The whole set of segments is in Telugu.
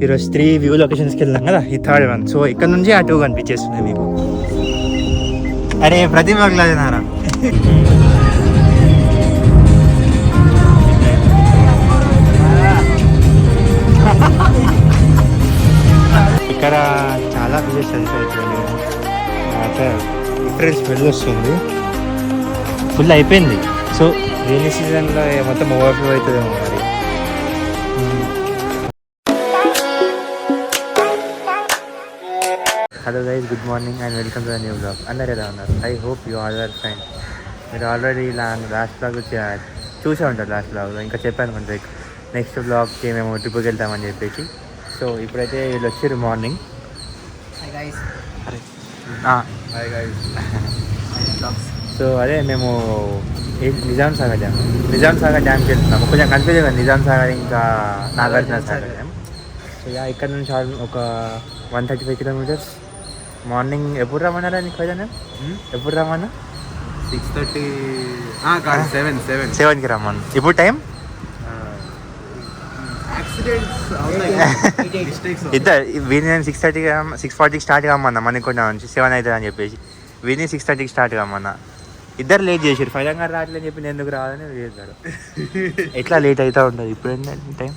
ఈరోజు 3 వ్యూ లొకేషన్స్కి వెళ్ళాం కదా, ఈ 3rd వన్. సో ఇక్కడ నుంచి ఆ 2 కనిపించేస్తున్నాయి మీకు. అరే ప్రతి మగలాదేనారా ఇక్కడ చాలా ప్లేసెస్ అయిపోయింది. డిఫరెంట్ స్మెల్ వస్తుంది, ఫుల్ అయిపోయింది. సో రైనీ సీజన్లో మొత్తం ఓవర్ఫ్లో అవుతుందేమో మరి. Hello guys, good morning and welcome to the new blog. అందరు ఎలా ఉన్నారు? I hope you all are fine. మీరు ఆల్రెడీ లాస్ట్ బ్లాగ్ చూసే ఉంటారు. లాస్ట్ బ్లాగ్లో ఇంకా చెప్పాను కొంచెం నెక్స్ట్ బ్లాగ్కి మేము ట్రిప్కి వెళ్తామని చెప్పేసి. సో ఇప్పుడైతే వీళ్ళు వచ్చారు మార్నింగ్. సో అదే మేము నిజాం సాగర్ డ్యామ్కి వెళ్తున్నాము. కొంచెం కన్ఫ్యూజ్ కదా, నిజాం సాగర్ ఇంకా నాగార్జున సాగర్ డ్యామ్. సో ఇక్కడ నుంచి ఒక 135 కిలోమీటర్స్. మార్నింగ్ ఎప్పుడు రమ్మన్నారా నీకు? ఎప్పుడు రమ్మన్నా? 7కి రమ్మను. ఇప్పుడు టైం ఇద్దరు వీని 6:40కి స్టార్ట్ కమ్మన్నా. మనకొండ నుంచి 7 అవుతుంది అని చెప్పేసి వీని 6:30కి స్టార్ట్ కమ్మన్నా. ఇద్దరు లేట్ చేసారు. ఫైనల్గా రావట్లేదు అని చెప్పి నేను ఎందుకు రావాలని చేశారు. ఎట్లా లేట్ అవుతూ ఉంటుంది. ఇప్పుడు ఏంటంటే టైం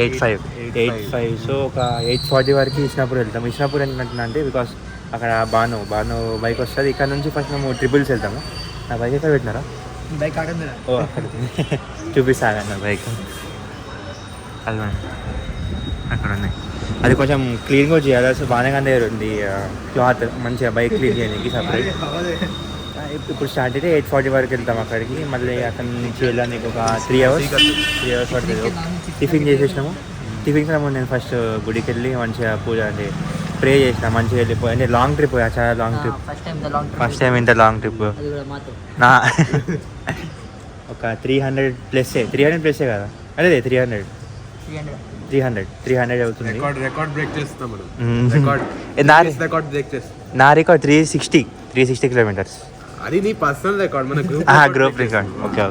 8:05. సో ఒక 8:40 వరకు ఇచ్చినప్పుడు వెళ్తాము. ఇచ్చినప్పుడు ఏంటంటే బికాస్ అక్కడ బాను బైక్ వస్తుంది. ఇక్కడ నుంచి ఫస్ట్ మేము ట్రిపుల్స్ వెళ్తాము. నా బైక్ ఎక్కడ పెట్టినారా? బైక్ అక్కడ చూపిస్తాను నా బైక్. అది అక్కడ ఉన్నాయి. అది కొంచెం క్లీన్గా చేయాలి. సో బాగానే దగ్గర ఉంది క్లాత్, మంచిగా బైక్ క్లీన్ చేయడానికి సపరేట్. ఇప్పుడు స్టార్ట్ అయితే 8:40 వరకు వెళ్తాం అక్కడికి. మళ్ళీ అక్కడ నుంచి వెళ్ళడానికి ఒక 3 అవర్స్ పడుతుంది. టిఫిన్ చేసేసినాము. టిఫిన్ కన్నా నేను ఫస్ట్ గుడికి వెళ్ళి మంచిగా పూజ అంటే ప్రే చేసిన, మంచిగా వెళ్ళిపోయి. అంటే లాంగ్ ట్రిప్, చాలా లాంగ్ ట్రిప్. ఫస్ట్ టైం ఇంత లాంగ్ ట్రిప్ నా ఒక 300 ప్లస్ కదా. అదే 300 అవుతుంది. నా రికార్డ్ 360 కిలోమీటర్స్. అది నీ పర్సనల్ రికార్డ్, మన గ్రూప్ రికార్డ్. ఓకే.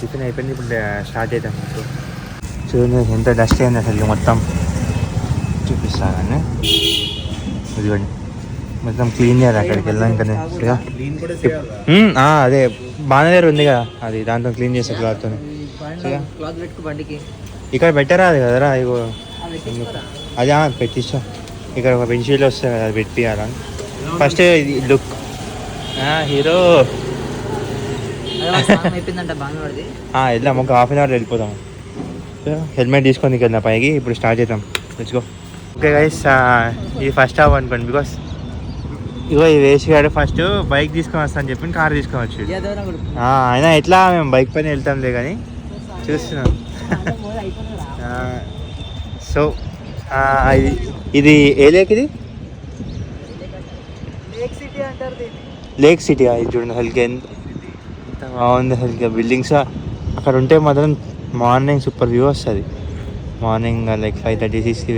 టిఫిన్ అయిపోయింది. ఇప్పుడు స్టార్ట్ అవుతాం. చూడండి ఎంత డస్ట్ అయింది అసలు. మొత్తం చూపిస్తాను. ఇదిగోండి మొత్తం క్లీన్ చేయాలి అక్కడికి వెళ్ళాకనే. అదే బాగానే దగ్గర ఉంది కదా, అది దాంతో క్లీన్ చేసే క్లాత్తో. ఇక్కడ పెట్టరాదు కదరా. ఇగో అదే పెట్టిస్తా. ఇక్కడ ఒక బెంచీలు వస్తాయి కదా, అది పెట్టియాలని. ఫస్ట్ లుక్ హీరో వెళ్దాం. ఒక హాఫ్ అన్ అవర్ వెళ్ళిపోతాం. హెల్మెట్ తీసుకొని వెళ్దాం పైకి. ఇప్పుడు స్టార్ట్ చేద్దాం. Let's go. ఓకే గైస్, ఇది ఫస్ట్ హాఫ్ అనుకోండి. బికాస్ ఇగో ఈ వేస్ట్ గాడు ఫస్ట్ బైక్ తీసుకొని వస్తా అని చెప్పి కార్ తీసుకొని వచ్చి అయినా ఎట్లా మేము బైక్ పైన వెళ్తాంలే కానీ చూస్తున్నాం. సో ఇది ఏ లేక్? ఇది లేక్ సిటీ. ఇది చూడండి హెల్త్ ఎంత బాగుంది. హెల్త్ బిల్డింగ్స్ అక్కడ ఉంటే మాత్రం మార్నింగ్ సూపర్ వ్యూ వస్తుంది. మార్నింగ్ లైక్ 5:36కి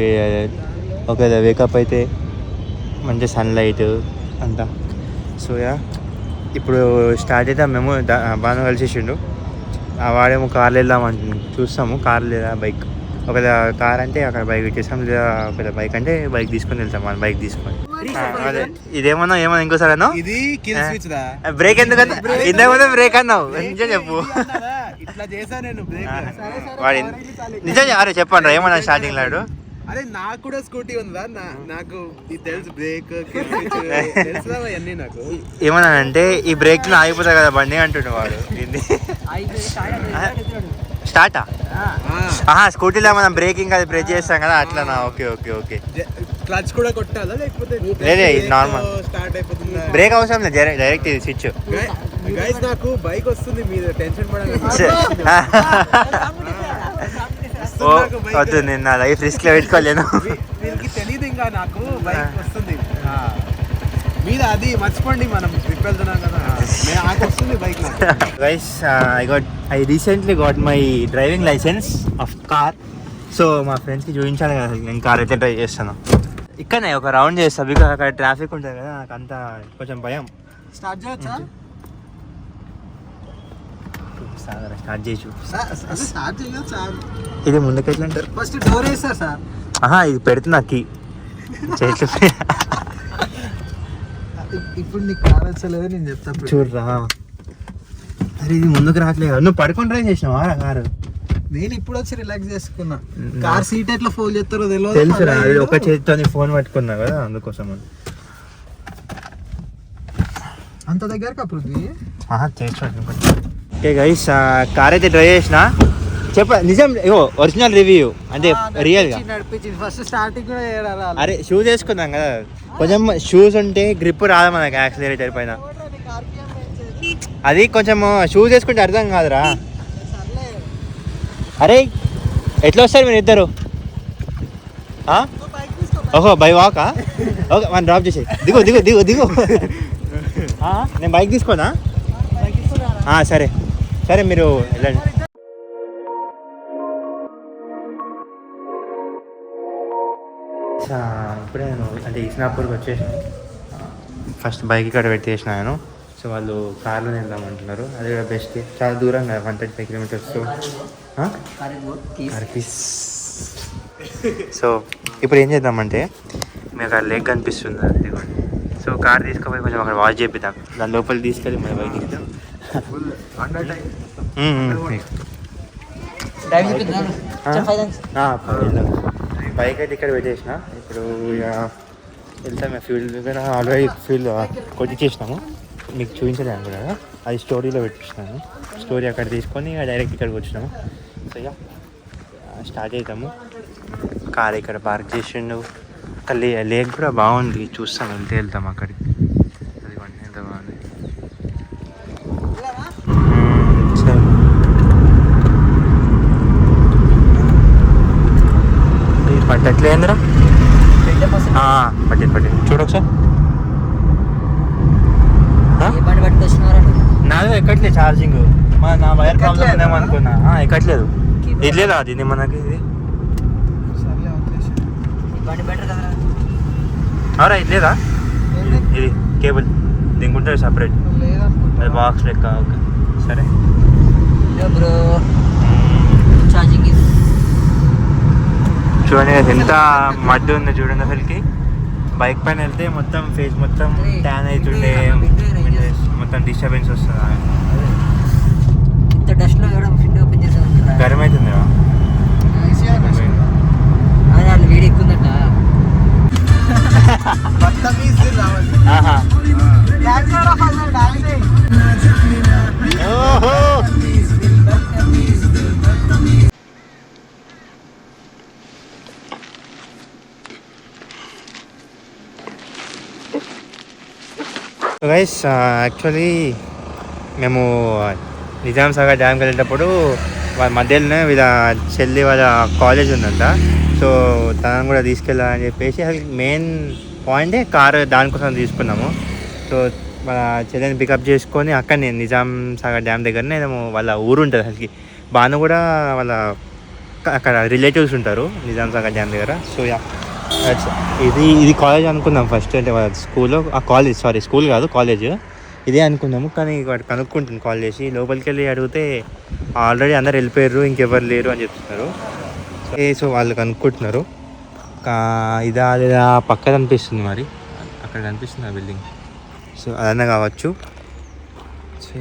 ఓకే వేకప్ అయితే మంచి సన్లైట్ అంతా. సో ఇప్పుడు స్టార్ట్ అవుతాం. మేము బాగా కలిసేసిండు. వాడేమో కార్లో వెళ్దామంటుంది. చూస్తాము కార్ లేదా బైక్. ఒకవేళ కార్ అంటే అక్కడ బైక్ ఇచ్చేస్తాం, లేదా ఒకవేళ బైక్ అంటే బైక్ తీసుకొని వెళ్తాం. మన బైక్ తీసుకొని. అదే ఇదేమన్నా ఇంకోసారి అన్నావు. బ్రేక్ ఎందుకన్నా? ఇంతకుముందే బ్రేక్ అన్నావు. నిజం చెప్పు. వాడి నిజం అరే చెప్పండి ఏమన్నా స్టార్టింగ్ లాడు. అరే నాకు కూడా స్కూటీ ఉందా, నాకు తెలుసు బ్రేక్ అన్నీ. నాకు ఏమన్నా అంటే ఈ బ్రేక్ లో ఆగిపోతా కదా బండి అంటుండే వాడు. స్టార్టా? స్కూటీలో మనం బ్రేకింగ్ అది బ్రేక్ చేస్తాం కదా అట్లా. ఓకే. క్లచ్ కూడా కొట్టాలా లేకపోతే లేదే నార్మల్ స్టార్ట్ అయిపోతుందా? బ్రేక్ అవసరం లేదు, డైరెక్ట్ ఇది స్విచ్. గైస్ నాకు బైక్ వస్తుంది, మీరు టెన్షన్ పడకండి. వద్దు, నేను నా లైఫ్ రిస్క్ లో పెట్టుకోలేను. వీళ్ళకి తెలియదు ఇంకా నాకు బైక్ వస్తుంది మీద, అది మర్చిపోండి. మనం ట్రిప్ వెళ్తున్నాం కదా, నాకు వస్తుంది bike. Guys I recently got my driving licence of car. So మా ఫ్రెండ్స్కి చూపించాలి కదా నేను కార్ అయితే డ్రైవ్ చేస్తాను. ఇక్కడనే ఒక రౌండ్ చేస్తా, బికాస్ అక్కడ ట్రాఫిక్ ఉంటుంది కదా, నాకు అంతా కొంచెం భయం. స్టార్ట్ చేయొచ్చా? చూపిస్తాను, స్టార్ట్ చేసి చూపిస్తాను. స్టార్ట్ చేయదు సార్. ఇది ముందుకు ఎట్లా అంటారు? ఫస్ట్ డోర్ వేస్తారు సార్. ఇది పెడుతున్నా కీ చేతులు. ఇప్పుడు నీకు కార్ వచ్చలేదు, నేను చెప్తాను చూడరా. అరే ఇది ముందుకు రావట్లేదు. నువ్వు పడుకొని డ్రైవ్ చేసినావా కారు? నేను ఇప్పుడు వచ్చి రిలాక్స్ చేసుకున్నా. కార్ సీట్ ఎట్లా ఫోల్డ్ చేస్తారో తెలుసురా, ఒక చేతితో ఫోన్ పట్టుకున్నా కదా అందుకోసం. అంత దగ్గరకా పృథ్వీ? ఓకే గైస్, కార్ అయితే డ్రైవ్ చేసిన. నిజం ఒరిజినల్ రివ్యూ అంటే రియల్ గా నడిపించింది. ఫస్ట్ స్టార్టింగ్ కూడా అరే షూస్ వేసుకున్నాం కదా, కొంచెం షూస్ ఉంటే గ్రిప్ రాదు మనకి యాక్సిలరేటర్ పైన. అది కొంచెం షూస్ వేసుకుంటే అర్థం కాదురా. అరే ఎట్లా వస్తారు మీరు ఇద్దరు? ఓహో బై వాకా? ఓకే మనం డ్రాప్ చేసి దిగు దిగు దిగు దిగు. నేను బైక్ తీసుకోనా? సరే సరే మీరు వెళ్ళండి. ఇప్పుడే నేను అంటే ఇస్నాపూర్కి వచ్చేసాను. ఫస్ట్ బైక్ ఇక్కడ పెట్టేసిన నేను. సో వాళ్ళు కార్లో వెళ్దామంటున్నారు. అది కూడా బెస్ట్, చాలా దూరం కదా, 135 కిలోమీటర్స్. సో ఇప్పుడు ఏం చేద్దామంటే మీకు ఆ లేక్ కనిపిస్తుంది అది. సో కార్ తీసుకుపోయి కొంచెం అక్కడ వాష్ చేపిద్దాం, దాని లోపలికి తీసుకెళ్ళి మన బైక్ ఇద్దాం. బైక్ అయితే ఇక్కడ పెట్టేసిన. ఇప్పుడు ఇక వెళ్తాం. ఫ్యూల్ దగ్గర ఆల్రెడీ ఫ్యూల్ కొట్టించేసినాము, మీకు చూపించలేము కూడా. అది స్టోరీలో పెట్టించినాను. స్టోరీ అక్కడ తీసుకొని డైరెక్ట్ ఇక్కడికి వచ్చినాము. సో ఇక స్టార్ట్ అవుతాము. కార్ ఇక్కడ పార్క్ చేసిండు. అక్కడ లేక్ కూడా బాగుంది, చూస్తాం వెళ్తే వెళ్తాం అక్కడికి. అదిగోండి ఎంత బాగుంది. పట్టట్లేదురా, పట్టింది చూడొకసారి. నాది ఎక్కట్లేదు ఛార్జింగ్, నా వైర్ ప్రాబ్లం ఉందేమో అనుకున్నా. ఎక్కట్లేదు. ఇది లేదా అది మనకి ఇది అవురా, ఇది లేదా? ఇది కేబుల్ దీనికి ఉంటుంది సపరేట్, అది బాక్స్ లెక్క. ఓకే సరే. చూడండి ఎంత మడ్డు ఉంది చూడండి అసలుకి. బైక్ పైన వెళ్తే మొత్తం ఫేస్ మొత్తం ట్యాన్ అవుతుండే, మొత్తం డిస్టర్బెన్స్ వస్తుంది. గరం అవుతుంది వేడి ఎక్కువ. గైస్ యాక్చువల్లీ మేము నిజాం సాగర్ డ్యామ్కి వెళ్ళేటప్పుడు వాళ్ళ మధ్యలోనే వీళ్ళ చెల్లి వాళ్ళ కాలేజ్ ఉందంట. సో తనను కూడా తీసుకెళ్ళాలని చెప్పేసి అసలు మెయిన్ పాయింటే కారు దానికోసం తీసుకున్నాము. సో వాళ్ళ చెల్లిని పికప్ చేసుకొని అక్కడ నేను నిజాం సాగర్ డ్యామ్ దగ్గరనే వాళ్ళ ఊరు ఉంటుంది అసలుకి. బాను కూడా వాళ్ళ అక్కడ రిలేటివ్స్ ఉంటారు నిజాం సాగర్ డ్యామ్ దగ్గర. సో ఇది కాలేజ్ అనుకున్నాం ఫస్ట్, అంటే వాళ్ళ స్కూల్లో స్కూల్ కాదు కాలేజ్ ఇదే అనుకున్నాము. కానీ వాడు కనుక్కుంటుంది కాల్ చేసి. లోపలికి వెళ్ళి అడిగితే ఆల్రెడీ అందరు వెళ్ళిపోయారు, ఇంకెవరు లేరు అని చెప్తున్నారు. సో వాళ్ళు కనుక్కుంటున్నారు. ఇదా లేదా పక్కన కనిపిస్తుంది, మరి అక్కడ కనిపిస్తుంది ఆ బిల్డింగ్. సో అదన్నా కావచ్చు. సో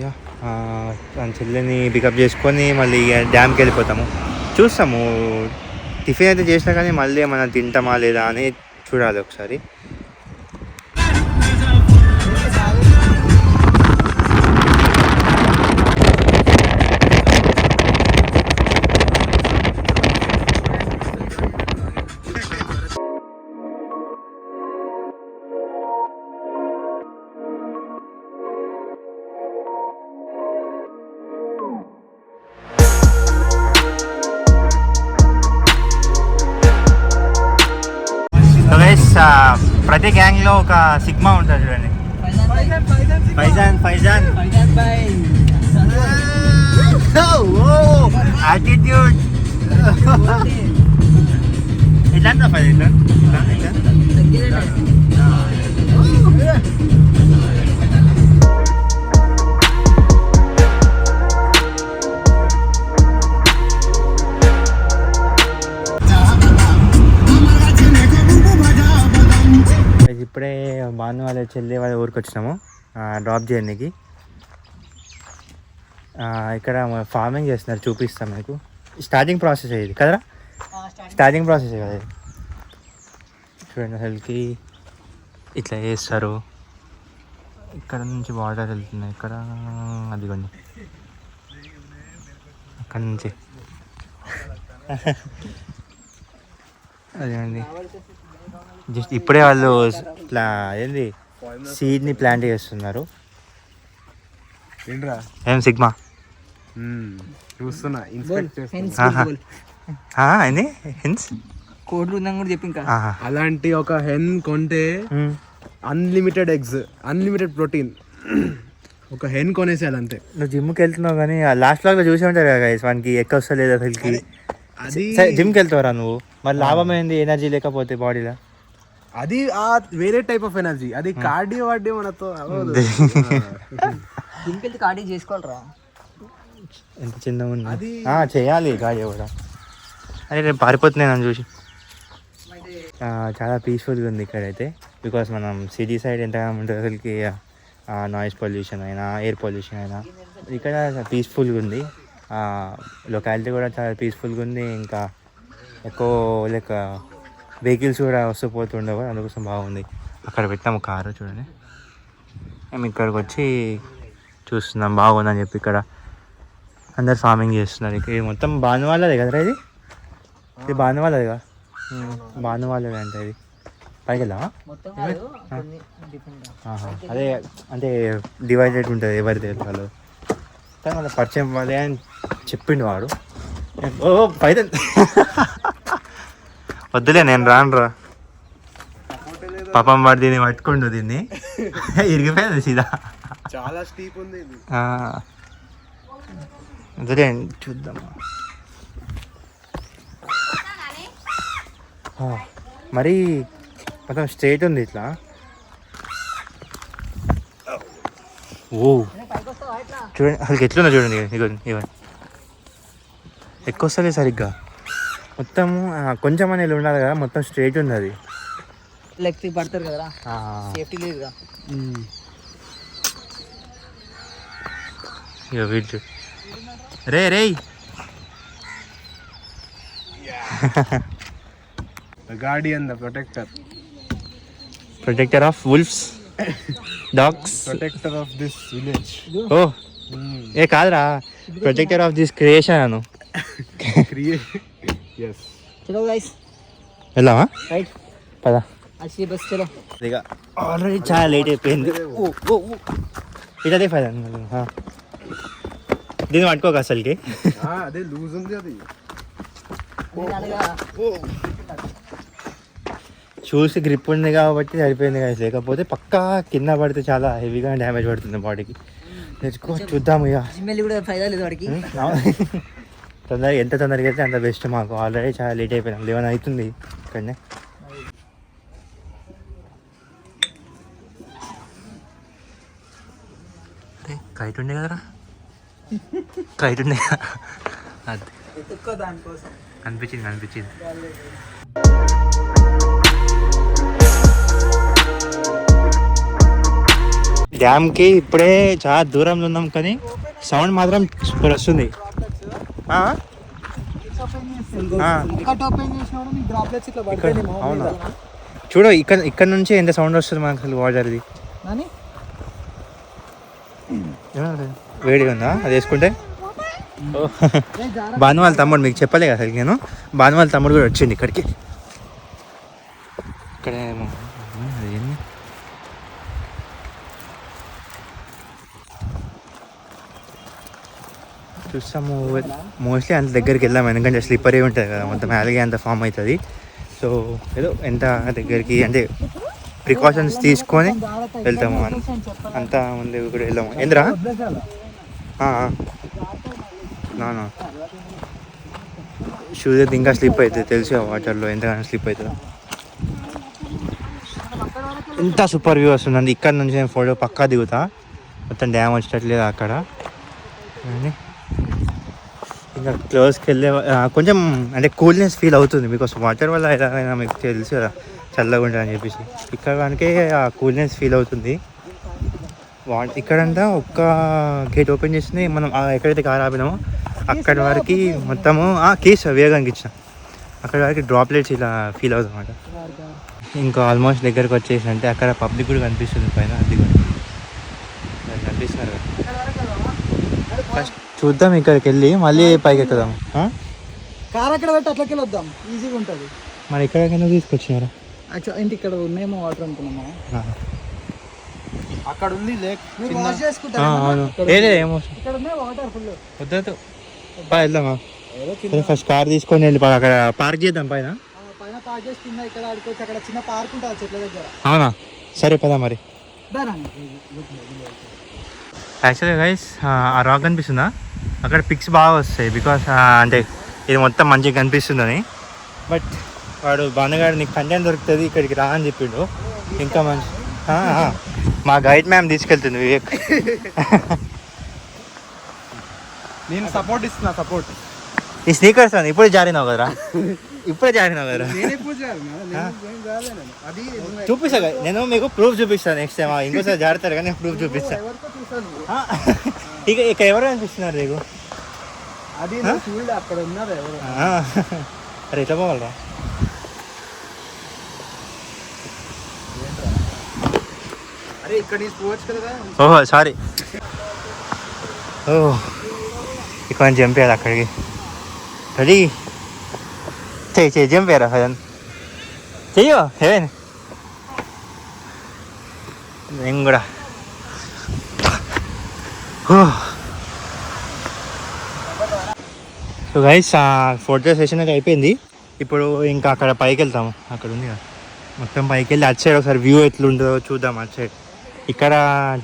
తన చెల్లెని పికప్ చేసుకొని మళ్ళీ డ్యామ్కి వెళ్ళిపోతాము. చూస్తాము, టిఫిన్ అయితే చేసినా కానీ మళ్ళీ మనం తింటామా లేదా అని చూడాలి ఒకసారి. ప్రతి గ్యాంగ్లో ఒక సిగ్మా ఉంటుంది చూడండి. ఫైజాన్ యాటిట్యూడ్ ఇట్లా ఫైజాన్ ఇప్పుడే బాను వాళ్ళ చెల్లి వాళ్ళ ఊరికి వచ్చినాము డ్రాప్ చేయడానికి. ఇక్కడ ఫార్మింగ్ చేస్తున్నారు, చూపిస్తాం మీకు. స్టార్టింగ్ ప్రాసెస్ ఇది కదరా, స్టార్టింగ్ ప్రాసెస్ కదా ఇది. చూడండి అసలుకి ఇట్లా చేస్తారు. ఇక్కడ నుంచి వాటర్ వెళ్తున్నాయి, ఇక్కడ అదిగోండి అక్కడ నుంచి అదేండి. జస్ట్ ఇప్పుడే వాళ్ళు ఏంది సీడ్ని ప్లాంట్ చేస్తున్నారు. ఏంట్రా ఏం సిగ్మా చూస్తున్నా, ఇన్స్పెక్ట్ ఏంది హెన్స్ కోడ్లు ఉందని కూడా చెప్పి ఇంకా అలాంటి ఒక హెన్ కొంటే అన్లిమిటెడ్ ఎగ్స్, అన్లిమిటెడ్ ప్రోటీన్. ఒక హెన్ కొనేసేయాలి అంతే. నువ్వు జిమ్కి వెళ్తున్నావు కానీ లాస్ట్ లాగా చూసి ఉంటారు కదా గైస్, వానికి ఎక్కువ వస్తలేదు అసలుకి. అది జిమ్కి వెళ్తావరా నువ్వు, మరి లాభం ఏంది ఎనర్జీ లేకపోతే బాడీలో? అది ఆ వేరే టైప్ ఆఫ్ ఎనర్జీ, అది కార్డియో వాడి మనతో అవ్వదు. జిమ్కి కార్డీ చేసుకోవాలరా. ఎంత చిన్నగా ఉంది, చేయాలి గాడి కూడా. అదే నేను పారిపోతున్నాను నన్ను చూసి. చాలా పీస్ఫుల్గా ఉంది ఇక్కడైతే, బికాస్ మనం సిటీ సైడ్ ఎంతగా ఉంటుంది అసలుకి. నాయిస్ పొల్యూషన్ అయినా, ఎయిర్ పొల్యూషన్ అయినా, ఇక్కడ పీస్ఫుల్గా ఉంది. లొకాలిటీ కూడా చాలా పీస్ఫుల్గా ఉంది. ఇంకా ఎక్కువ లైక్ వెహికల్స్ కూడా వస్తూ పోతుండవు, అందుకోసం బాగుంది. అక్కడ పెట్టాము కారు చూడండి. మేము ఇక్కడికి వచ్చి చూస్తున్నాం బాగుందని చెప్పి. ఇక్కడ అందరు ఫార్మింగ్ చేస్తున్నారు. ఇక్కడ మొత్తం బాను వాళ్ళదే కదరా ఇది, ఇది బాను వాళ్ళది కదా, బాను వాళ్ళదే అంటే ఇది. పైకి వెళ్ళా అదే అంటే డివైడెడ్ ఉంటుంది ఎవరిది వాళ్ళు. కానీ వాళ్ళ పరిచయం వాళ్ళే అని చెప్పిండు వాడు. ఓ పైన వద్దులే నేను రానురా, పాపం వాడు దీన్ని పట్టుకుండు, దీన్ని ఇరిగిపోయింది సీదా. చాలా స్టీప్ ఉంది ఇది. వద్దులే చూద్దాం. మరి మొత్తం స్ట్రైట్ ఉంది ఇట్లా. ఓ చూడండి అసలు ఎట్లున్నా చూడండి, ఇవన్నీ ఎక్కువ వస్తుంది సరిగ్గా. మొత్తం కొంచెం అనేది ఉండాలి కదా, మొత్తం స్ట్రైట్ ఉంది అది. లెగ్ పడతారు కదరా, సేఫ్టీ లేదుగా. ఇక వీడు రే రే The guardian, the protector. Protector of wolves, dogs. Protector of this village. ఓ ఏ కాదురా, protector of this creation Anu. Yes. చలో గైస్ వెళ్దామా? రైట్ పదా. अच्छी बस चलो. ఇక ఆల్రెడీ చాలా లేట్ అయిపోయింది. ఇదే ఫైదా దీన్ని పట్టుకోక అసలుకి. అదే లూజ్ ఉంది అది. షూస్ గ్రిప్ ఉంది కాబట్టి సరిపోయింది కదా, లేకపోతే పక్కా కింద పడితే చాలా హెవీగా డ్యామేజ్ పడుతుంది బాడీకి. తెచ్చుకో చూద్దాం ఇక. జిమ్మెల్లి కూడా ఫైదా లేదు వాడికి. తొందరగా ఎంత తొందరగా అయితే అంత బెస్ట్. మాకు ఆల్రెడీ చాలా లేట్ అయిపోయినాం, 11 అవుతుంది ఇక్కడనే. కైట్ ఉండే కదరా, కైట్ ఉండే కదా, అది దానికోసం అనిపించింది. డ్యామ్కి ఇప్పుడే చాలా దూరంలో ఉన్నాం, కానీ సౌండ్ మాత్రం సూపర్ వస్తుంది. అవునా, చూడు ఇక్కడ నుంచి ఎంత సౌండ్ వస్తుంది మనకు అసలు వాటర్ది. వేడిగా ఉందా అది వేసుకుంటే? భాను వాళ్ళ తమ్ముడు, మీకు చెప్పలే కదా అసలు నేను, భాను వాళ్ళ తమ్ముడు కూడా వచ్చింది ఇక్కడికి. ఇక్కడేమో అదేంది చూస్తాము. మోస్ట్లీ అంత దగ్గరికి వెళ్దాం, ఎందుకంటే స్లిప్పరీ ఉంటుంది కదా, మొత్తం అలాగే అంత ఫామ్ అవుతుంది. సో ఏదో ఎంత దగ్గరికి అంటే ప్రికాషన్స్ తీసుకొని వెళ్తాము. అంతా ముందు కూడా వెళ్దాము. ఏంద్రా షూస్ అయితే ఇంకా స్లిప్ అవుతుంది తెలుసు, వాటర్లో ఎంతగానో స్లిప్ అవుతుందో. ఎంత సూపర్ వ్యూ వస్తుందండి ఇక్కడ నుంచి. నేను ఫోటో పక్కా దిగుతా, మొత్తం డ్యామ్ వచ్చేటట్లేదు అక్కడ. ఇంకా క్లోజ్కి వెళ్ళే కొంచెం అంటే కూల్నెస్ ఫీల్ అవుతుంది, బికాస్ వాటర్ వల్ల ఎలాగైనా మీకు తెలుసు కదా చల్లగా ఉంటుంది అని చెప్పేసి. ఇక్కడ కనుకే ఆ కూల్నెస్ ఫీల్ అవుతుంది. ఇక్కడంతా ఒక్క గేట్ ఓపెన్ చేస్తే మనం ఎక్కడైతే కార్ ఆపినామో అక్కడి వరకు మొత్తము కేస్ వేగానికి ఇచ్చిన అక్కడి వరకు డ్రాప్లెట్స్ ఇలా ఫీల్ అవుతుంది అన్నమాట. ఇంకా ఆల్మోస్ట్ దగ్గరకు వచ్చేసి అంటే అక్కడ పబ్లిక్ కూడా కనిపిస్తుంది పైన, అది కూడా కనిపిస్తున్నారు కదా. ఫస్ట్ చూద్దాం ఇక్కడికి వెళ్ళి మళ్ళీ పైకి ఎక్కుదాం. కార్ అక్కడ పెట్టి అట్లకి వద్దాం, ఈజీగా ఉంటుంది. మరి ఎక్కడికైనా తీసుకొచ్చినారా? యాక్చువల్ ఏంటి ఇక్కడ ఉన్నాయేమో వాటర్ అనుకున్నామా. అక్కడ ఉంది లేక్, వాష్ చేసుకుంటాం. ఏమో ఇక్కడ ఉన్నాయి వాటర్ ఫుల్. వద్దు వెళ్దామా? ఫస్ట్ కార్ తీసుకొని వెళ్ళి అక్కడ పార్క్ చేద్దాం పైన. పైన పార్క్ చేసి కింద ఇక్కడ ఆడుకోవచ్చు. అక్కడ చిన్న పార్క్ ఉంటుంది చెట్ల దగ్గర. అవునా, సరే పదా మరి. యాక్చువల్గా గైస్ ఆ రాక్ కనిపిస్తుందా, అక్కడ పిక్స్ బాగా వస్తాయి. బికాస్ అంటే ఇది మొత్తం మంచిగా కనిపిస్తుందని. బట్ వాడు బాన్నగాడు నీకు కంటెంట్ దొరుకుతుంది ఇక్కడికి రా అని చెప్పిండు. ఇంకా మంచి మా గైడ్ మ్యామ్ తీసుకెళ్తుంది వివేక్. నేను సపోర్ట్ ఇస్తున్నా, సపోర్ట్. ఈ స్నీకర్స్ అని ఇప్పుడే జారినావు కదరా, ఇప్పుడే జారినావు కదరా. చూపిస్తా, నేను మీకు ప్రూఫ్ చూపిస్తాను నెక్స్ట్ టైం. ఇంకోసారి జారుతారు కానీ నేను ప్రూఫ్ చూపిస్తాను. ఇక ఎవరు అనిపిస్తున్నారు నీకు? అది అక్కడ ఉన్నారు ఎవరు. అరే ఎట్లా పోవాలరా? అరే ఇక్కడ తీసుకోవచ్చు కదా. ఓహో సారీ. ఓహ్ ఇక్కడ చంపేయాలి అక్కడికి. రెడీ చెయ్యి చంపేరా హెవెన్, చెయ్యో హెవెన్. నేను కూడా సో గైస్ ఫోటో సెషన్ అయితే అయిపోయింది. ఇప్పుడు ఇంకా అక్కడ పైకి వెళ్తాము. అక్కడ ఉంది కదా మొత్తం పైకి వెళ్ళి అటు సైడ్ ఒకసారి వ్యూ ఎట్లుంటుందో చూద్దాం. అటు సైడ్ ఇక్కడ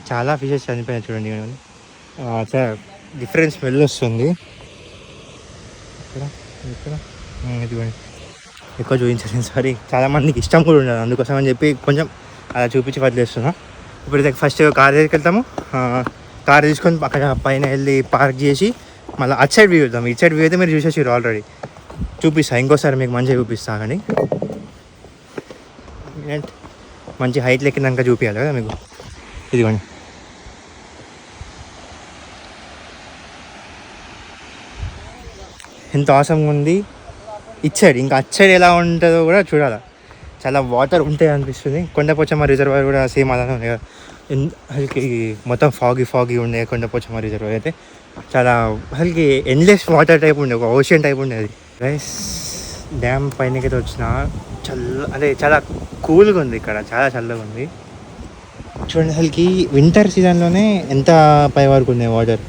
చాలా ఫిషెస్ చనిపోయినాయి చూడండి. అట్లా డిఫరెంట్ స్మెల్ వస్తుంది. ఇక్కడ ఇక్కడ ఇదిగోండి ఎక్కువ చూపించాను సారీ. చాలామందికి ఇష్టం కూడా ఉండదు, అందుకోసం అని చెప్పి కొంచెం అలా చూపించి వదిలేస్తున్నా. ఇప్పుడు ఫస్ట్ కార్ దగ్గరికి వెళ్తాము. కార్ తీసుకొని అక్కడ పైన వెళ్ళి పార్క్ చేసి మళ్ళీ అటు సైడ్ వ్యూ చూద్దాం. ఇటు సైడ్ వ్యూ అయితే మీరు చూసేసారు ఆల్రెడీ, చూపిస్తాను ఇంకోసారి మీకు మంచిగా చూపిస్తాను. కానీ మంచి హైట్ లెక్కినాక చూపించాలి కదా మీకు. ఇదిగోండి ఎంత ఆసంగా ఉంది. ఇటు సైడ్ ఇంకా అటు సైడ్ ఎలా ఉంటుందో కూడా చూడాలి. చాలా వాటర్ ఉంటాయి అనిపిస్తుంది. కొండపోచమ్మ రిజర్వాయర్ కూడా సేమ్ అలానే ఉంది కదా. అసలుకి మొత్తం ఫాగీ ఉండే కొండపోచమ్మ రిజర్వాయర్ అయితే చాలా అసలుకి ఎండ్లెస్ వాటర్ టైప్ ఉండే, ఒక ఓషన్ టైప్ ఉండేది. రైస్ డ్యామ్ పైనకైతే వచ్చిన అంటే చాలా కూల్గా ఉంది ఇక్కడ, చాలా చల్లగా ఉంది. చూడండి అసలుకి వింటర్ సీజన్లోనే ఎంత పై వరకు ఉన్నాయి వాటర్.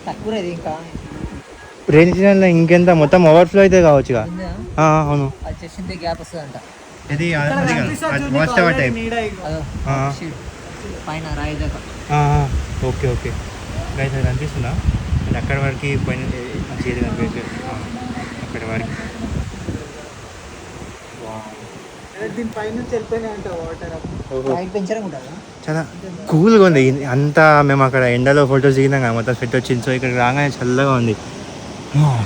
తక్కువ ఇంకా రెయిన్ సీజన్లో ఇంకెంత మొత్తం ఓవర్ఫ్లో అయితే కావచ్చు. అవును గ్యాప్ వస్తుందంట. ఇది వాచ్ టవర్ టైప్ పైన రాయి దాకా. ఓకే ఓకే గైస్ అది కనిపిస్తుందా? అది అక్కడ వరకు పైన చేతి కనిపించదు, అక్కడ వరకు. చాలా కూల్గా ఉంది. అంతా మేము అక్కడ ఎండలో ఫొటోస్ దిగినాం కదా, మొత్తం స్వెట్ వచ్చింది. సో ఇక్కడ రాగానే చల్లగా ఉంది.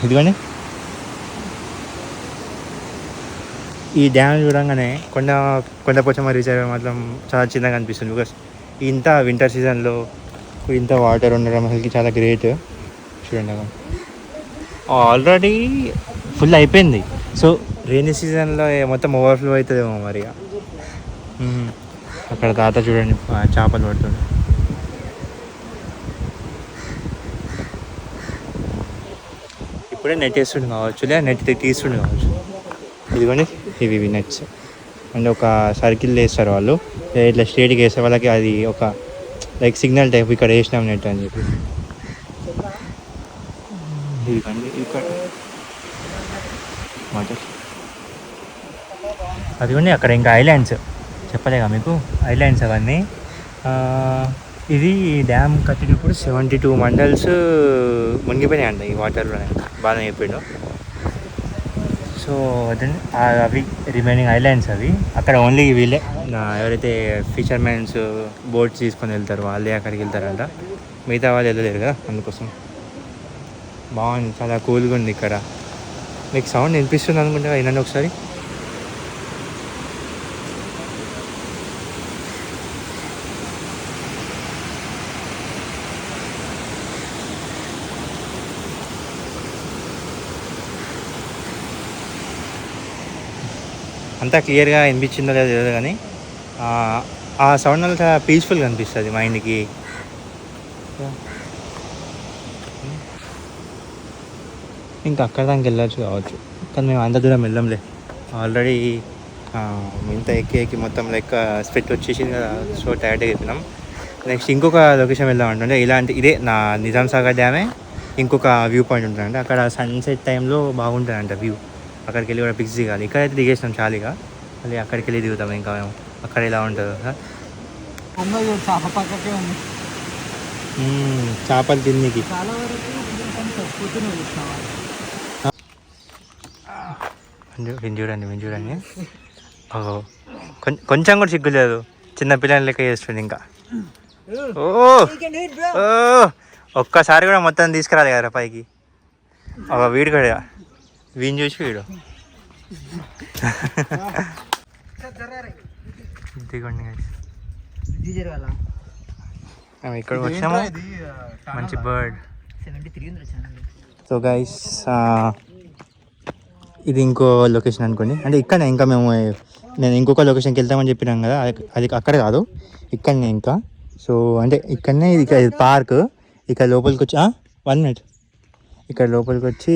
ఇదిగోండి ఈ డ్యామ్ చూడంగానే కొండపోచమ్మ రిజర్వ్ మాత్రం చాలా చిన్నగా అనిపిస్తుంది. బికాస్ ఇంత వింటర్ సీజన్లో ఇంత వాటర్ ఉండడం అసలుకి చాలా గ్రేట్. చూడండి ఆల్రెడీ ఫుల్ అయిపోయింది. సో రెయినీ సీజన్లో మొత్తం ఓవర్ఫ్లో అవుతుందేమో మరి. అక్కడ తాత చూడండి చేపలు పడుతుంది. ఇప్పుడే నెట్ వేస్తుండే కావచ్చు, లేదా నెట్ తీస్తుండే కావచ్చు. ఇదిగోండి ఇవి నెట్స్ అండ్ ఒక సర్కిల్ వేస్తారు వాళ్ళు, ఇట్లా స్ట్రేట్గా వేసే వాళ్ళకి అది ఒక లైక్ సిగ్నల్ టైప్ ఇక్కడ వేసినాం నెట్ అని చెప్పి. ఇదిగోండి ఇక్కడ అదిగోండి అక్కడ ఇంకా ఐలాండ్స్ చెప్పలేగా మీకు, ఐలాండ్స్ అవన్నీ. ఇది డ్యామ్ కట్టినప్పుడు 72 మండల్స్ మునిగిపోయినాయి అంట ఈ వాటర్లోనే, బాగా చెప్పిండు. సో అదండి అవి రిమైనింగ్ ఐలాండ్స్ అవి. అక్కడ ఓన్లీ వీళ్ళే ఎవరైతే ఫిషర్మెన్స్ బోట్స్ తీసుకొని వెళ్తారు వాళ్ళే అక్కడికి వెళ్తారంట, మిగతా వాళ్ళు వెళ్ళలేరు కదా, అందుకోసం. బాగుంది, చాలా కూల్గా ఉంది ఇక్కడ. మీకు సౌండ్ వినిపిస్తుంది అనుకుంటా, వినండి ఒకసారి. అంతా క్లియర్గా వినిపించిందో లేదో తెలియదు కానీ ఆ సౌండ్ వల్ల చాలా పీస్ఫుల్గా అనిపిస్తుంది మైండ్కి. ఇంకా అక్కడ దానికి వెళ్ళచ్చు కావచ్చు, కానీ మేము అంత దూరం వెళ్ళంలే. ఆల్రెడీ ఇంత ఎక్కి మొత్తం లైక్ స్వెట్ వచ్చేసింది కదా, సో టైర్డ్గా వెళ్తున్నాం. నెక్స్ట్ ఇంకొక లొకేషన్ వెళ్దాం అంటే ఇదే నా నిజాం సాగర్ డ్యామే ఇంకొక వ్యూ పాయింట్ ఉంటుందంటే అక్కడ సన్సెట్ టైంలో బాగుంటుందంట వ్యూ. అక్కడికి వెళ్ళి కూడా పిక్స్ దిగాలి. ఇక్కడైతే దిగేసినాం చాలీగా, మళ్ళీ అక్కడికి వెళ్ళి దిగుతాం. ఇంకా మేము అక్కడ ఎలా ఉంటుందో చేప పక్కకే ఉంది, చేపలు తిన్నికి. చాలా వరకు చూడండి ఓహో కొంచెం కూడా సిగ్గు లేదు, చిన్న పిల్లలు లెక్క చేస్తుంది. ఇంకా ఒక్కసారి కూడా మొత్తం తీసుకురాలి కదా పైకి. ఒక వీడు కూడా వీని చూసి వీడు దిగండి. మేము ఇక్కడ వచ్చాము, మంచి బర్డ్. సో గైస్ ఇది ఇంకో లొకేషన్ అనుకోండి, అంటే ఇక్కడనే. ఇంకా నేను ఇంకొక లొకేషన్కి వెళ్తామని చెప్పినాం కదా, అది అక్కడ కాదు, ఇక్కడనే. ఇంకా సో అంటే ఇక్కడనే ఇది పార్క్. ఇక్కడ లోపలికి వచ్చి 1 minute ఇక్కడ లోపలికి వచ్చి,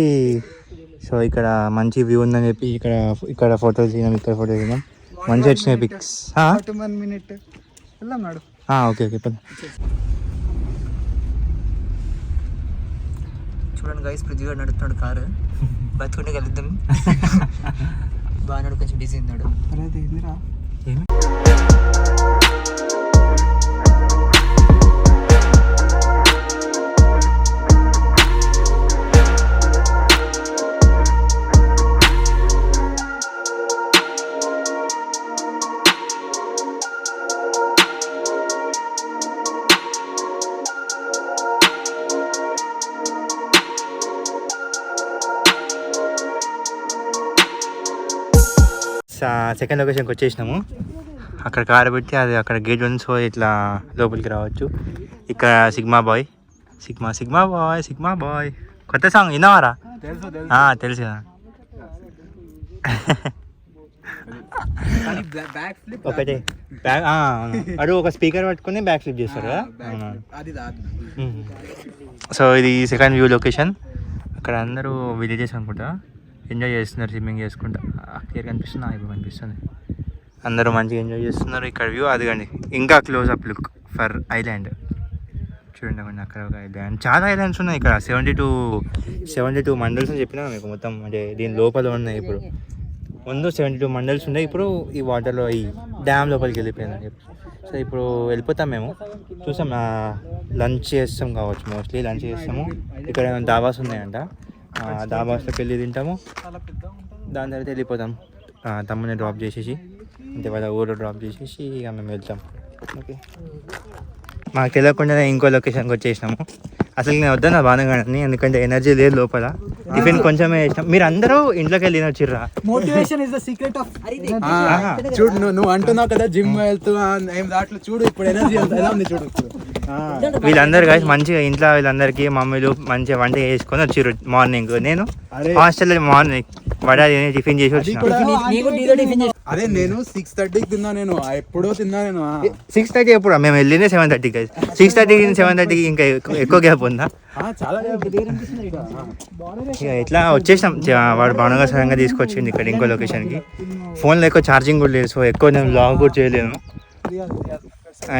సో ఇక్కడ మంచి వ్యూ ఉందని చెప్పి ఇక్కడ ఫోటోలు తీసినాం, ఇక్కడ ఫోటోలు తీసినాం, మంచిగా వచ్చినాయి పిక్స్. 1 minute వెళ్ళాడు. ఓకే పద. చూడండి గైస్, పృథ్వీ నడుపుతున్నాడు కారు, బతుకుంటే కలుద్దాం. బాగా కొంచెం బిజీ ఉన్నాడు. సెకండ్ లొకేషన్కి వచ్చేసినాము. అక్కడ కారు పెట్టి అది అక్కడ గేట్ ఉంది, సో ఇట్లా లోపలికి రావచ్చు. ఇక్కడ సిగ్మా బాయ్ కొత్త సాంగ్ విన్నావారా? తెలుసు కదా. ఒకటే అడు ఒక స్పీకర్ పట్టుకుని బ్యాక్ ఫ్లిప్ చేస్తారు కదా. సో ఇది సెకండ్ వ్యూ లొకేషన్. అక్కడ అందరూ విలేజెస్ అనుకుంటా ఎంజాయ్ చేస్తున్నారు, స్విమ్మింగ్ చేసుకుంటా. క్లియర్ కనిపిస్తుంది, ఇప్పుడు కనిపిస్తుంది. అందరూ మంచిగా ఎంజాయ్ చేస్తున్నారు. ఇక్కడ వ్యూ అదిగండి, ఇంకా close up look for island. చూడండి అక్కడ ఒక ఐలాండ్, చాలా ఐలాండ్స్ ఉన్నాయి ఇక్కడ. 72 మండల్స్ అని చెప్పినా మీకు. మొత్తం అంటే దీని లోపల ఉన్నాయి. ఇప్పుడు ముందు 72 మండల్స్ ఉన్నాయి, ఇప్పుడు ఈ వాటర్లో ఈ డ్యామ్ లోపలికి వెళ్ళిపోయిందని చెప్పి. సో ఇప్పుడు వెళ్ళిపోతాం మేము. చూసాం, లంచ్ చేస్తాం కావచ్చు, మోస్ట్లీ లంచ్ చేస్తాము. ఇక్కడ దాబాస్ ఉన్నాయంట, దాబాస్లోకి వెళ్ళి తింటాము. దాని తర్వాత వెళ్ళిపోతాం, తమ్ముని డ్రాప్ చేసేసి, అంటే వాళ్ళ ఊరు డ్రాప్ చేసేసి ఇక మేము వెళ్తాం. ఓకే, మాకు తెలియకుండానే ఇంకో లొకేషన్కి వచ్చేసినాము. అసలు నేను వద్దన్నా బాగానే, ఎందుకంటే ఎనర్జీ లేదు లోపల. టిఫిన్ కొంచెమే చేసినాం. మీరు అందరూ ఇంట్లోకి వెళ్ళి వచ్చిర్రా. Motivation is the secret of. చూడు, నువ్వు అంటున్నావు కదా జిమ్ వెళ్తూ దాంట్లో చూడు ఇప్పుడు ఎనర్జీ ఎలా ఉంది చూడు. వీళ్ళందరూ కలిసి మంచిగా ఇంట్లో వీళ్ళందరికీ మమ్మీలు మంచిగా వంట చేసుకొని వచ్చిర్రు మార్నింగ్. నేను హాస్టల్లో మార్నింగ్ వడ టిఫిన్ చేసి వచ్చిన. అదే నేను 6:30కి తిన్నా, నేను ఎప్పుడో తిన్నా. నేను 6:30 ఎప్పుడు? మేము వెళ్ళిందే 7:30కి. 6:30కి 7:30కి ఇంకా ఎక్కువ గ్యాప్ ఉందా? చాలా ఇక ఎట్లా వచ్చేసాం. వాడు బాగా సడన్గా తీసుకొచ్చింది ఇక్కడ ఇంకో లొకేషన్కి. ఫోన్లో ఎక్కువ ఛార్జింగ్ కూడా లేదు, సో ఎక్కువ నేను లాగ్ కూడా చేయలేను.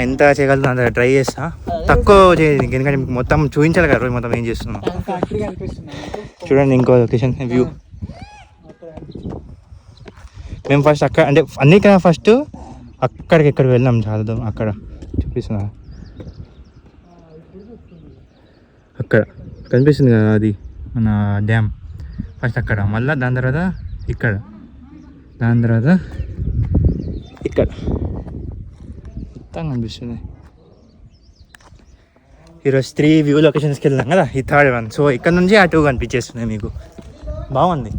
ఎంత చేయగలుగుతా అంత ట్రై చేస్తా, తక్కువ చేయండి, ఎందుకంటే మీకు మొత్తం చూపించాలి కదా రోజు మొత్తం ఏం చేస్తున్నాం. చూడండి ఇంకో లొకేషన్ వ్యూ. మేము ఫస్ట్ అక్కడ అంటే అన్నికన్నా ఫస్ట్ అక్కడికి ఎక్కడికి వెళ్ళాం, చాలా అక్కడ చూపిస్తున్నా. అక్కడ కనిపిస్తుంది కదా అది మన డ్యామ్. ఫస్ట్ అక్కడ, మళ్ళీ దాని తర్వాత ఇక్కడ, దాని తర్వాత ఇక్కడ మొత్తం కనిపిస్తుంది. ఈరోజు 3 వ్యూ లొకేషన్స్కి వెళ్ళాం కదా, ఈ 3rd one. సో ఇక్కడ నుంచి ఆ 2 కనిపించేస్తున్నాయి మీకు. బాగుంది,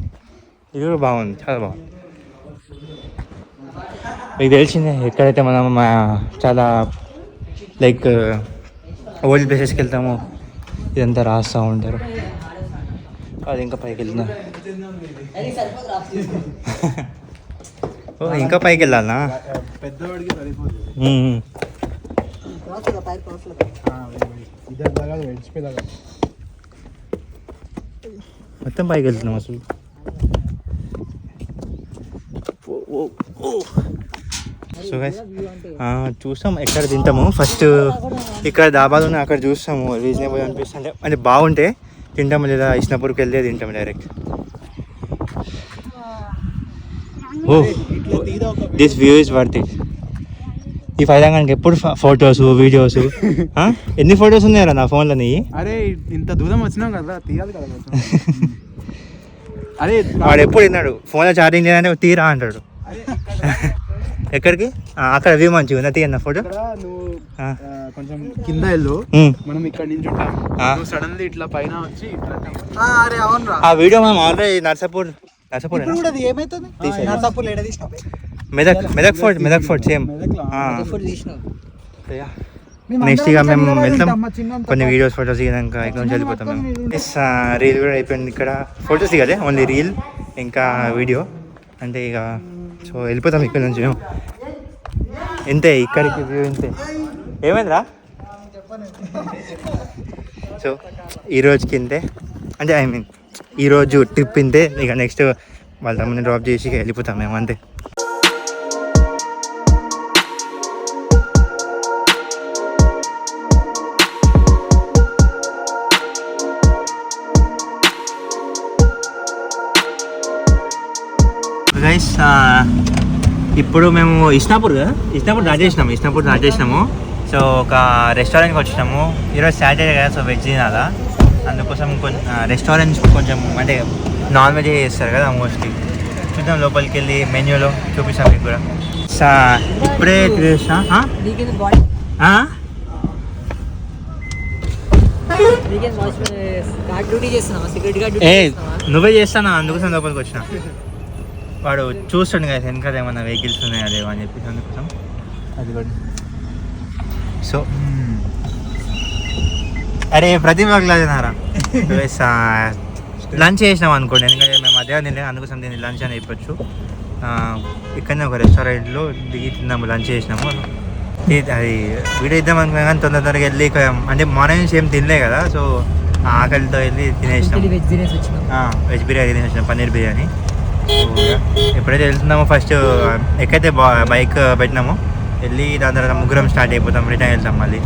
ఇది కూడా బాగుంది, చాలా బాగుంది. మీకు తెలిసిందే, ఎక్కడైతే మనం చాలా లైక్ ఓల్డ్ ప్లేసెస్కి వెళ్తామో ఇదంతా రాస్తూ ఉంటారు. అది ఇంకా పైకి వెళ్తున్నా. ఓ ఇంకా పైకి వెళ్ళాలా? పెద్దవాడికి సరిపోతుంది. ఇద్దరు వెడిచిపోయేదాకా మొత్తం పైకి వెళ్తున్నాం అసలు. సో గైస్ చూస్తాం ఎక్కడ తింటాము. ఫస్ట్ ఇక్కడ దాబాలు ఉన్నాయి, అక్కడ చూస్తాము రీజనబుల్ అనిపిస్తుంది అంటే బాగుంటే తింటాము, లేదా ఇస్నాపూర్కి వెళ్ళి తింటాము direct. Oh this view is worth it. ఈ ఫైదానికి ఎప్పుడు ఫొటోస్ వీడియోస్. ఎన్ని ఫొటోస్ ఉన్నాయరా నా ఫోన్లో నీ? అరే ఇంత దూరం వచ్చినాం కదా తీయాలి కదా. అరే వాడు ఎప్పుడు విన్నాడు ఫోన్లో ఛార్జింగ్ లేదంటే తీరా అంటాడు. ఎక్కడికి? అక్కడ వ్యూ మంచిగా ఉందా, తీయన్న ఫోటో. నువ్వు కొంచెం కింద వెళ్ళు, మనం ఇక్కడ నుంచి ఉంటాం. సడన్లీ ఇట్లా పైన వచ్చి ఇట్లా. అరే అవును, ఆ వీడియో మనం already Narsapur Medak fort same. Next ఇక మేము వెళ్తాం, కొన్ని వీడియోస్ ఫొటోస్ దిగినాక ఇక్కడ నుంచి వెళ్ళిపోతాం మేము. రీల్ కూడా అయిపోయింది. ఇక్కడ ఫొటోస్ దిగదే, ఓన్లీ రీల్ ఇంకా వీడియో అంటే ఇక. సో వెళ్ళిపోతాం ఇక్కడ నుంచి మేము. ఇంతే ఇక్కడికి వ్యూ ఇంతే. ఏమైందిరా? సో ఈరోజుకి ఇంతే, అంటే ఐ మీన్ ఈరోజు ట్రిప్ ఇంతే. ఇక నెక్స్ట్ వాళ్ళ తమ్ముని డ్రాప్ చేసి వెళ్ళిపోతాం మేము అంతే. గైస్ ఇప్పుడు మేము ఇస్నాపూర్ రాజేసినాము. సో ఒక రెస్టారెంట్కి వచ్చినాము. ఈరోజు సాటర్డే కదా, సో వెజ్ తినాలా, అందుకోసం కొంచెం రెస్టారెంట్స్ కొంచెం అంటే నాన్ వెజ్ చేస్తారు కదా మోస్ట్లీ. చూద్దాం లోపలికి వెళ్ళి మెన్యూలో చూపిస్తాం మీకు కూడా. ఇప్పుడే నువ్వే చేస్తానా, అందుకోసం లోపలికి వచ్చిన. వాడు చూస్తాడు కదా వెనకాల ఏమన్నా వెహికల్స్ ఉన్నాయా లేవా అని చెప్పేసి, అందుకోసం అది కూడా. సో అరే ప్రతి ఒక్కలా తినారా? లంచ్ చేసినాం అనుకోండి, ఎందుకంటే మేము మధ్యాహ్నం తినలేదు, అందుకోసం దీన్ని లంచ్ అని చెప్పొచ్చు. ఇక్కడనే ఒక రెస్టారెంట్లో దిగి తిన్నాము, లంచ్ చేసినాము. అది వీడియో ఇద్దాం అనుకున్నా కానీ తొందరగా వెళ్ళి అంటే మార్నింగ్ నుంచి ఏం తినలే కదా, సో ఆకలితో వెళ్ళి తినేసినాం. వెజ్ బిర్యానీ తినేసి వచ్చినాం, పన్నీర్ బిర్యానీ. ఎప్పుడైతే వెళ్తున్నామో ఫస్ట్ ఎక్కడైతే బైక్ పెట్టినామో వెళ్ళి దాని తర్వాత ముగ్గురం స్టార్ట్ అయిపోతాం, రిటర్న్ వెళ్తాం మళ్ళీ.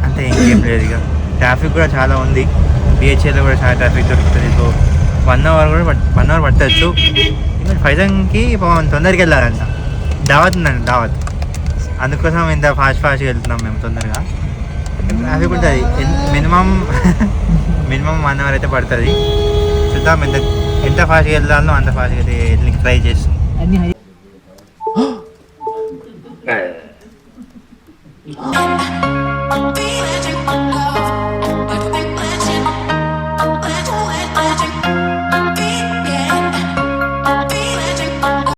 అంతే, ఇంకేం లేదు. ఇక ట్రాఫిక్ కూడా చాలా ఉంది, బిహెచ్ఏలో కూడా చాలా ట్రాఫిక్ దొరుకుతుంది. సో 1 అవర్ పట్టచ్చు. ఫైజాన్కి తొందరగా వెళ్ళాలంట, దావత్ ఉందండి దావత్, అందుకోసం ఇంత ఫాస్ట్గా వెళ్తున్నాం మేము తొందరగా. ట్రాఫిక్ ఉంటుంది, మినిమం 1 అవర్ అయితే పడుతుంది. చూద్దాం ఎంత ఫాస్ట్గా వెళ్తానో అంత ఫాస్ట్గా అయితే వెళ్ళి ట్రై చేస్తాం.